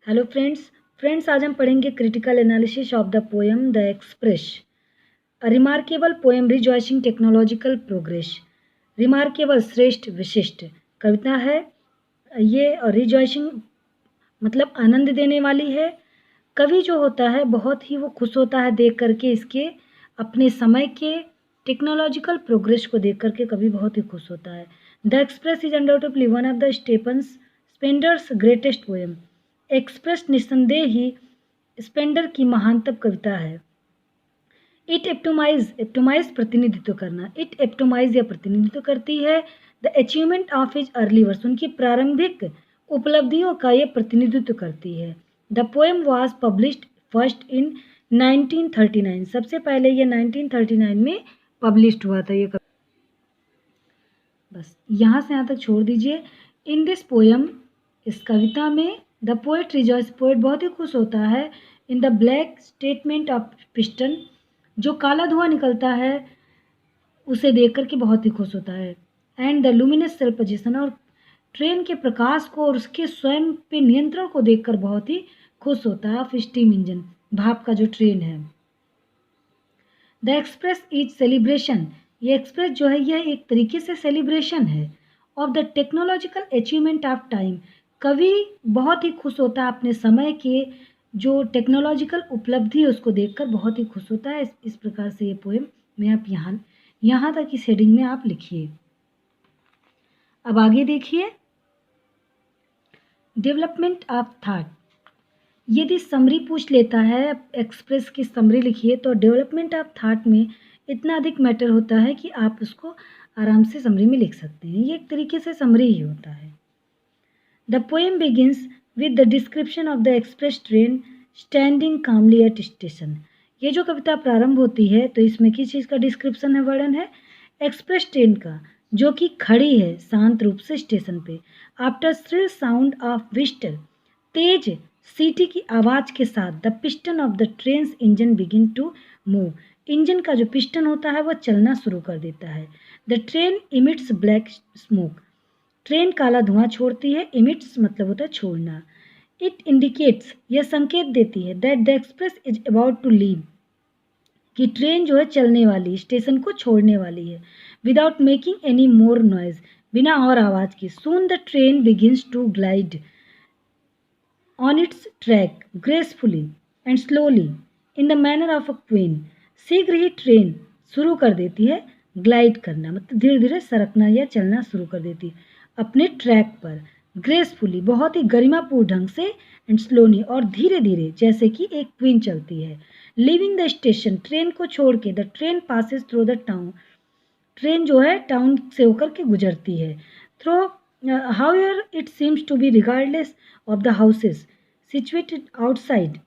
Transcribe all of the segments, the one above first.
Hello friends आज हम पढ़ेंगे critical analysis of the poem the express. A remarkable poem rejoicing technological progress. Remarkable श्रेष्ठ विशिष्ट कविता है ये। रिजॉइसिंग मतलब आनंद देने वाली है। कवि जो होता है बहुत ही वो खुश होता है देख करके इसके अपने समय के टेक्नोलॉजिकल प्रोग्रेस को देख करके कवि बहुत ही खुश होता है। The express is undoubtedly one of the spenders greatest poem. Express निस्संदेह ही स्पेंडर की महानतम कविता है। इट एप्टोमाइज प्रतिनिधित्व करना। इट एप्टोमाइज या प्रतिनिधित्व करती है the achievement of his early verse, उनकी प्रारंभिक उपलब्धियों का ये प्रतिनिधित्व करती है। The poem was published first in 1939। सबसे पहले ये 1939 में पब्लिश्ड हुआ था ये कविता। बस यहाँ से यहाँ तक छोड़ दीजिए। इन दिस पोएम, इस कविता में द पोएट रिजॉइस, पोएट बहुत ही खुश होता है in the black statement of piston, जो काला धुआं निकलता है उसे देख कर के बहुत ही खुश होता है। And the luminous self position, और ट्रेन के प्रकाश को और उसके स्वयं पे नियंत्रण को देखकर बहुत ही खुश होता है। ऑफ स्टीम इंजन, भाप का जो ट्रेन है। द एक्सप्रेस इज सेलिब्रेशन, ये एक्सप्रेस जो है यह एक तरीके से सेलिब्रेशन है of the technological achievement of time. कवि बहुत ही खुश होता है अपने समय के जो टेक्नोलॉजिकल उपलब्धि है उसको देखकर बहुत ही खुश होता है। इस प्रकार से ये पोएम में आप यहाँ तक इस हेडिंग में आप लिखिए। अब आगे देखिए, डेवलपमेंट ऑफ थॉट। यदि समरी पूछ लेता है एक्सप्रेस की समरी लिखिए, तो डेवलपमेंट ऑफ थॉट में इतना अधिक मैटर होता है कि आप उसको आराम से समरी में लिख सकते हैं। ये एक तरीके से समरी ही होता है। The poem begins with the description of the express train standing calmly at station. ये जो कविता प्रारंभ होती है तो इसमें किस चीज़ का डिस्क्रिप्शन है, वर्णन है एक्सप्रेस ट्रेन का, जो कि खड़ी है शांत रूप से स्टेशन पे। After shrill sound of whistle, तेज सीटी की आवाज़ के साथ the piston of the train engine begin to move, engine का जो पिस्टन होता है वह चलना शुरू कर देता है। The train emits black smoke, train काला धुआं छोड़ती है। इमिट्स मतलब होता है छोड़ना। इट इंडिकेट्स, यह संकेत देती है that the express is about to leave, कि ट्रेन जो है चलने वाली, स्टेशन को छोड़ने वाली है। Without making any more noise, बिना और आवाज़ की। Soon the train begins to glide on its track gracefully and slowly in the manner of a queen। शीघ्र ही ट्रेन शुरू कर देती है ग्लाइड करना, मतलब धीरे धीरे सरकना या चलना शुरू कर देती है अपने ट्रैक पर। ग्रेसफुली बहुत ही गरिमापूर्ण ढंग से, एंड स्लोली और धीरे धीरे जैसे कि एक क्वीन चलती है। लिविंग द स्टेशन, ट्रेन को छोड़ के the train passes through the town, train जो है टाउन से होकर के गुजरती है। Though however it seems to be regardless of the houses situated outside.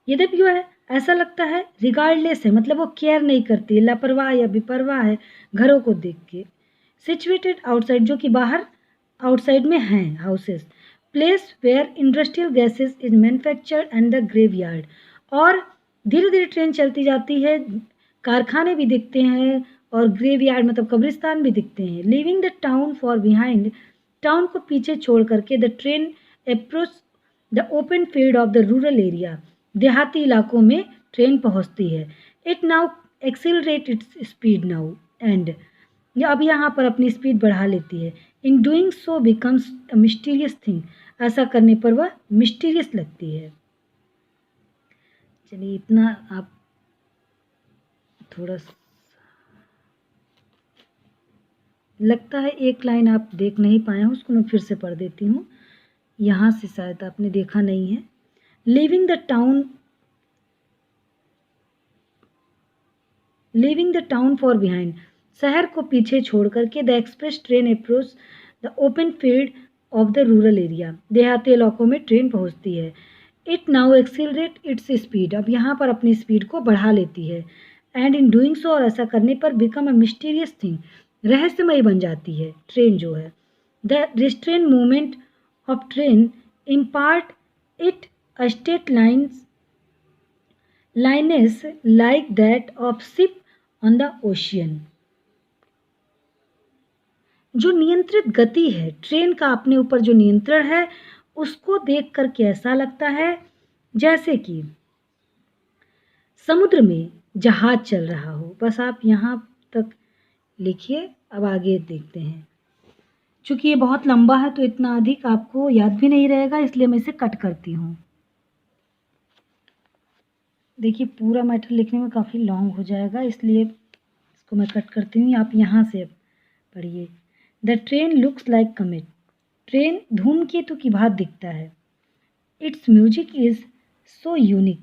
यद्यपि जो है ऐसा लगता है रिगार्डलेस है, मतलब वो केयर नहीं करती है, लापरवाह या बेपरवाह है घरों को देख के। सिचुएटेड आउटसाइड, जो कि बाहर आउटसाइड में हैं houses. Place where industrial gases is manufactured and the graveyard, और धीरे धीरे ट्रेन चलती जाती है, कारखाने भी दिखते हैं और ग्रेवयार्ड मतलब कब्रिस्तान भी दिखते हैं। Living the town for behind, town को पीछे छोड़ करके the train approach the open field of the rural area, देहाती इलाकों में ट्रेन पहुंचती है। It now accelerate its speed now and, अब यहाँ पर अपनी स्पीड बढ़ा लेती है। In doing so becomes a mysterious thing, ऐसा करने पर वह मिस्टीरियस लगती है। चलिए इतना आप थोड़ा लगता है एक लाइन आप देख नहीं पाए हो, उसको मैं फिर से पढ़ देती हूँ। यहाँ से शायद आपने देखा नहीं है। Living the town for behind, शहर को पीछे छोड़ करके the express train approach the open field of the rural area, देहाती इलाकों में ट्रेन पहुंचती है। It now accelerate its speed, अब यहाँ पर अपनी स्पीड को बढ़ा लेती है। एंड इन डूइंग सो, और ऐसा करने पर बिकम अ मिस्टीरियस थिंग, रहस्यमयी बन जाती है ट्रेन जो है। The restrained movement of train impart it a stateliness like that of ship on the ocean. जो नियंत्रित गति है ट्रेन का, अपने ऊपर जो नियंत्रण है उसको देखकर कैसा लगता है? जैसे कि समुद्र में जहाज चल रहा हो। बस आप यहाँ तक लिखिए, अब आगे देखते हैं। चूँकि ये बहुत लंबा है तो इतना अधिक आपको याद भी नहीं रहेगा, इसलिए मैं इसे कट करती हूँ। देखिए पूरा मैटर लिखने में काफ़ी लॉन्ग हो जाएगा, इसलिए इसको मैं कट करती हूँ। आप यहाँ से पढ़िए। The train looks like comet. Train धूमकेतु की भांति दिखता है। Its music is so unique.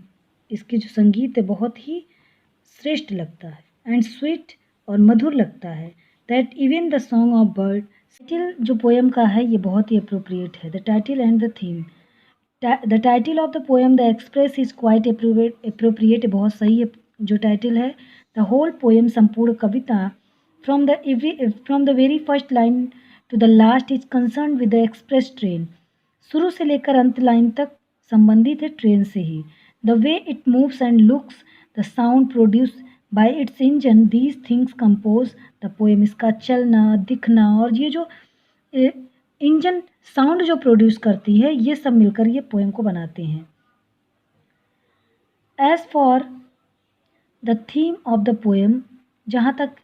इसके जो संगीत है बहुत ही श्रेष्ठ लगता है। एंड स्वीट और मधुर लगता है। That even the song of bird. Title जो पोएम का है ये बहुत ही अप्रोप्रिएट है। The title and the theme. The title of the poem the express is quite appropriate, बहुत सही है जो टाइटल है। द होल पोएम संपूर्ण कविता from the very first line to the last is concern with the express train. शुरू से लेकर अंत लाइन तक संबंधित है ट्रेन से ही। The way it moves and looks, the sound produce by its engine, these things compose the poem. इसका चलना, दिखना और ये जो इंजन साउंड जो प्रोड्यूस करती है, ये सब मिलकर ये पोएम को बनाते हैं। As for the theme of the poem, जहाँ तक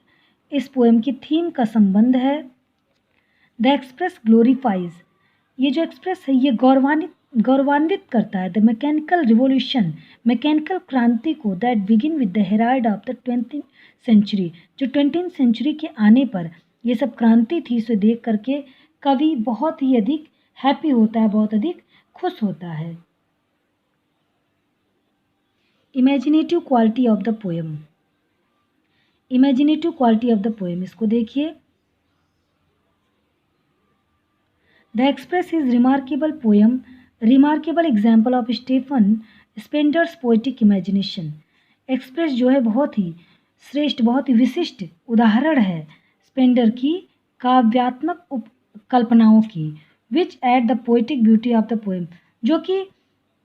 इस पोएम की थीम का संबंध है, द एक्सप्रेस ग्लोरीफाइज, ये जो एक्सप्रेस है ये गौरवान्वित करता है द मैकेनिकल रिवोल्यूशन, मैकेनिकल क्रांति को, that begin with the herald of the 20th century, जो 20th सेंचुरी के आने पर ये सब क्रांति थी। इसे देख करके कवि बहुत ही अधिक हैप्पी होता है, बहुत अधिक खुश होता है। Imaginative quality of the poem. Imaginative quality of the poem, इसको देखिए। The express is remarkable poem, remarkable example of Stephen Spender's poetic imagination. Express जो है बहुत ही श्रेष्ठ, बहुत ही विशिष्ट उदाहरण है स्पेंडर की काव्यात्मक कल्पनाओं की। Which add the poetic beauty of the poem, जो कि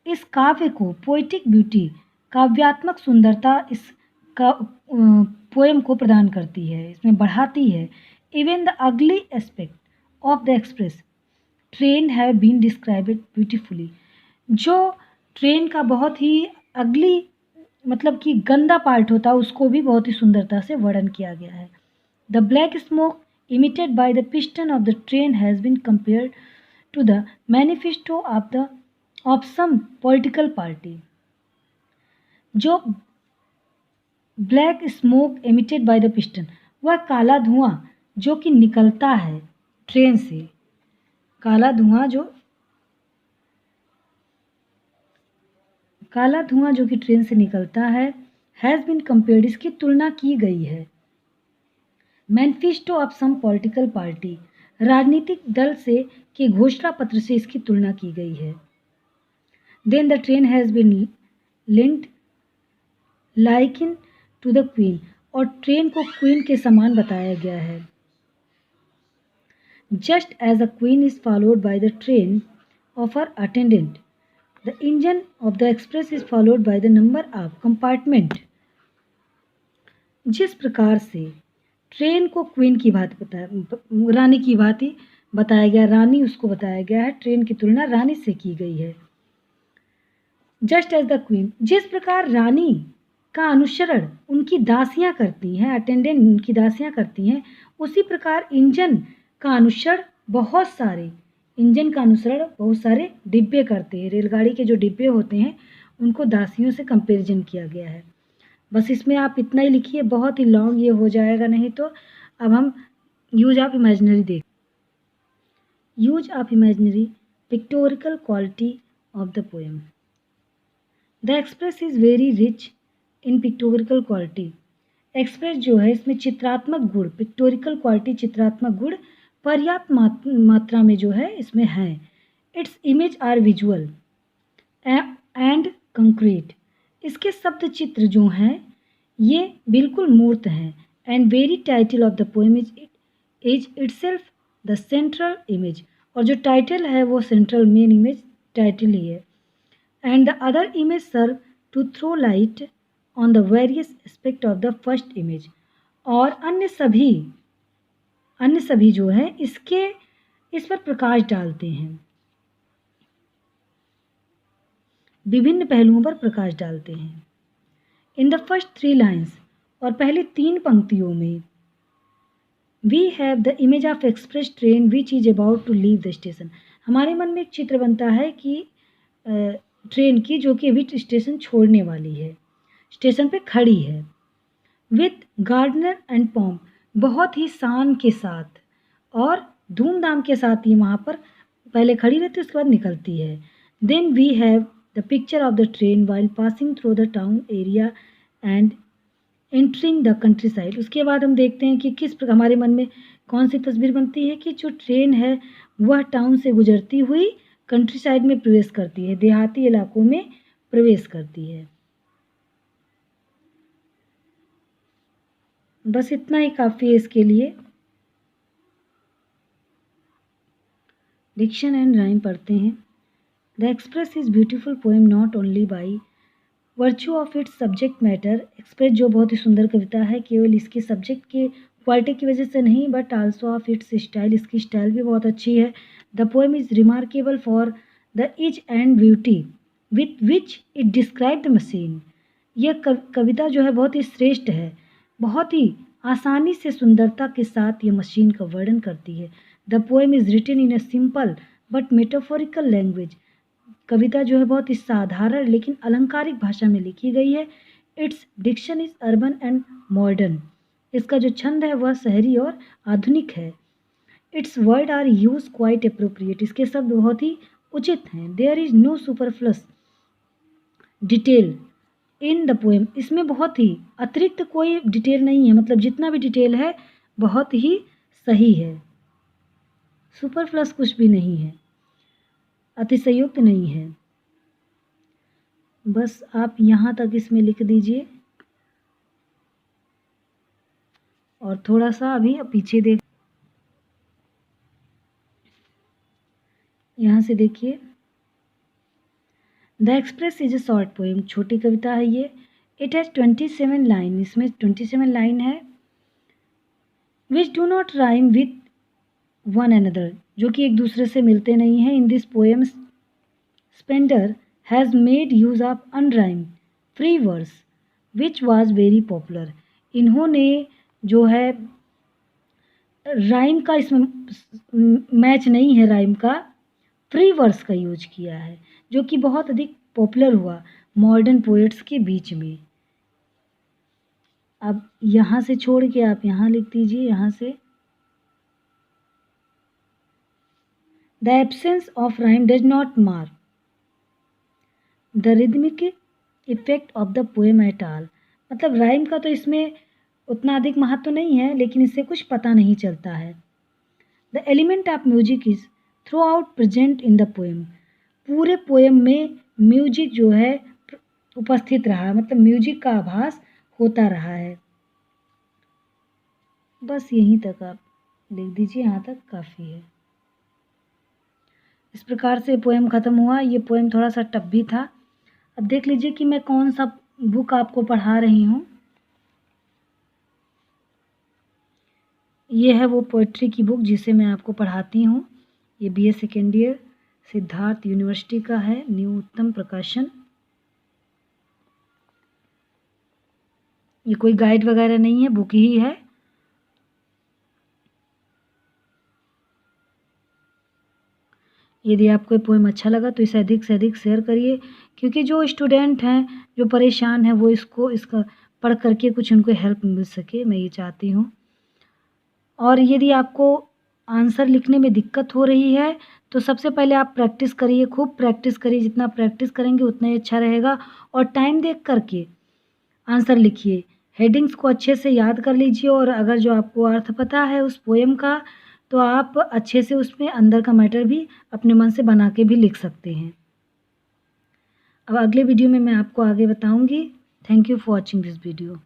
इस काव्य को पोएटिक ब्यूटी, काव्यात्मक सुंदरता इस पोएम को प्रदान करती है, इसमें बढ़ाती है। Even the ugly aspect of the express train have been described beautifully, जो ट्रेन का बहुत ही अगली मतलब कि गंदा पार्ट होता है उसको भी बहुत ही सुंदरता से वर्णन किया गया है। The black smoke emitted by the piston of the train has been compared to the manifesto of some political party. जो black smoke emitted by the piston, वह काला धुआं जो कि निकलता है ट्रेन से, काला धुआं जो कि ट्रेन से निकलता है, हैज़ बीन कंपेयर्ड, इसकी तुलना की गई है। Manifesto of some political party, राजनीतिक दल से के घोषणा पत्र से इसकी तुलना की गई है। Then the train has been linked likened to the queen, और ट्रेन को क्वीन के समान बताया गया है। Just as a queen is followed by the train of her attendant, the engine of the express is followed by the number of compartment। जिस प्रकार से ट्रेन को क्वीन की भांति रानी की भांति बताया गया, रानी उसको बताया गया है, ट्रेन की तुलना रानी से की गई है। जस्ट एज द क्वीन, जिस प्रकार रानी का अनुसरण उनकी दासियां करती हैं, अटेंडेंट उनकी दासियां करती हैं, उसी प्रकार इंजन का अनुसरण बहुत सारे डिब्बे करते हैं। रेलगाड़ी के जो डिब्बे होते हैं उनको दासियों से कंपैरिजन किया गया है। बस इसमें आप इतना ही लिखिए, बहुत ही लॉन्ग ये हो जाएगा नहीं तो। अब हम यूज ऑफ इमेजिनरी देख। Use of imaginary pictorial quality of the poem. The express is very rich in pictorial quality. Express जो है इसमें चित्रात्मक गुण, पिक्टोरिकल क्वालिटी चित्रात्मक गुण पर्याप्त मात्रा में जो है इसमें है। Its image are visual and concrete, इसके शब्द चित्र जो हैं ये बिल्कुल मूर्त हैं। And very title of the poem is itself the central image, और जो टाइटल है वो सेंट्रल मेन इमेज टाइटल ही है। And the other image serve to throw light on the various aspect of the first image, और अन्य सभी जो है इस पर प्रकाश डालते हैं। विभिन्न पहलुओं पर प्रकाश डालते हैं। इन द फर्स्ट 3 लाइन्स, और पहली 3 पंक्तियों में, we have the image of express train which is about to leave the station. हमारे मन में एक चित्र बनता है कि ट्रेन की, जो कि अभी स्टेशन छोड़ने वाली है, स्टेशन पे खड़ी है। विथ गार्डनर एंड पॉम्प, बहुत ही शान के साथ और धूमधाम के साथ ये वहाँ पर पहले खड़ी रहती है, उसके बाद निकलती है। Then we have the picture of the train while passing through the town area and entering the countryside. उसके बाद हम देखते हैं कि किस प्रकार हमारे मन में कौन सी तस्वीर बनती है कि जो ट्रेन है वह टाउन से गुजरती हुई कंट्री साइड में प्रवेश करती है, देहाती इलाकों में प्रवेश करती है। बस इतना ही काफ़ी है इसके लिए। डिक्शन एंड राइम पढ़ते हैं। The express is beautiful poem not only by virtue of its subject matter. Express जो बहुत ही सुंदर कविता है, केवल इसके सब्जेक्ट के क्वालिटी की वजह से नहीं, but also of its style, इसकी स्टाइल भी बहुत अच्छी है। The poem is remarkable for the is and beauty with which it describe the machine. यह कविता जो है बहुत ही श्रेष्ठ है, बहुत ही आसानी से सुंदरता के साथ ये मशीन का वर्णन करती है। The poem is written in a simple but metaphorical language. कविता जो है बहुत ही साधारण लेकिन अलंकारिक भाषा में लिखी गई है। Its diction is urban and modern. इसका जो छंद है वह शहरी और आधुनिक है। Its word are use quite appropriate. इसके शब्द बहुत ही उचित हैं। There is no superfluous detail in the poem. इसमें बहुत ही अतिरिक्त कोई डिटेल नहीं है, मतलब जितना भी डिटेल है बहुत ही सही है। सुपरफ्लस कुछ भी नहीं है, अतिशयोक्त नहीं है। बस आप यहाँ तक इसमें लिख दीजिए और थोड़ा सा अभी पीछे देख, यहाँ से देखिए। The express is a short poem, छोटी कविता है ये। इट हैज़ 27 लाइन, इसमें 27 लाइन है। Which do not rhyme with one another, जो कि एक दूसरे से मिलते नहीं हैं। In this poem Spender has made use of unrhymed free verse which was very popular. इन्होंने जो है राइम का, इसमें मैच नहीं है राइम का, फ्री वर्स का यूज किया है, जो कि बहुत अधिक पॉपुलर हुआ मॉडर्न पोएट्स के बीच में। अब यहाँ से छोड़ के आप यहाँ लिख दीजिए, यहाँ से। The absence of rhyme does not mark the rhythmic effect of the poem at all. मतलब राइम का तो इसमें उतना अधिक महत्व तो नहीं है, लेकिन इससे कुछ पता नहीं चलता है। The element of music is through out present in the poem. पूरे पोएम में म्यूजिक जो है उपस्थित रहा, मतलब म्यूजिक का आभास होता रहा है। बस यहीं तक आप लिख दीजिए, यहाँ तक काफ़ी है। इस प्रकार से पोएम ख़त्म हुआ। ये पोएम थोड़ा सा टफ भी था। अब देख लीजिए कि मैं कौन सा बुक आपको पढ़ा रही हूँ। ये है वो पोइट्री की बुक जिसे मैं आपको पढ़ाती हूँ। ये BA second year Siddharth university का है, न्यू उत्तम प्रकाशन। ये कोई गाइड वगैरह नहीं है, बुक ही है। यदि आपको ये पोएम अच्छा लगा तो इसे अधिक से अधिक शेयर करिए, क्योंकि जो स्टूडेंट हैं, जो परेशान हैं, वो इसका पढ़ करके कुछ उनको हेल्प मिल सके, मैं ये चाहती हूँ। और यदि आपको आंसर लिखने में दिक्कत हो रही है तो सबसे पहले आप प्रैक्टिस करिए, खूब प्रैक्टिस करिए। जितना प्रैक्टिस करेंगे उतना ही अच्छा रहेगा। और टाइम देख करके आंसर लिखिए। हेडिंग्स को अच्छे से याद कर लीजिए, और अगर जो आपको अर्थ पता है उस पोएम का तो आप अच्छे से उसमें अंदर का मैटर भी अपने मन से बना के भी लिख सकते हैं। अब अगले वीडियो में मैं आपको आगे बताऊंगी। Thank you for watching this video.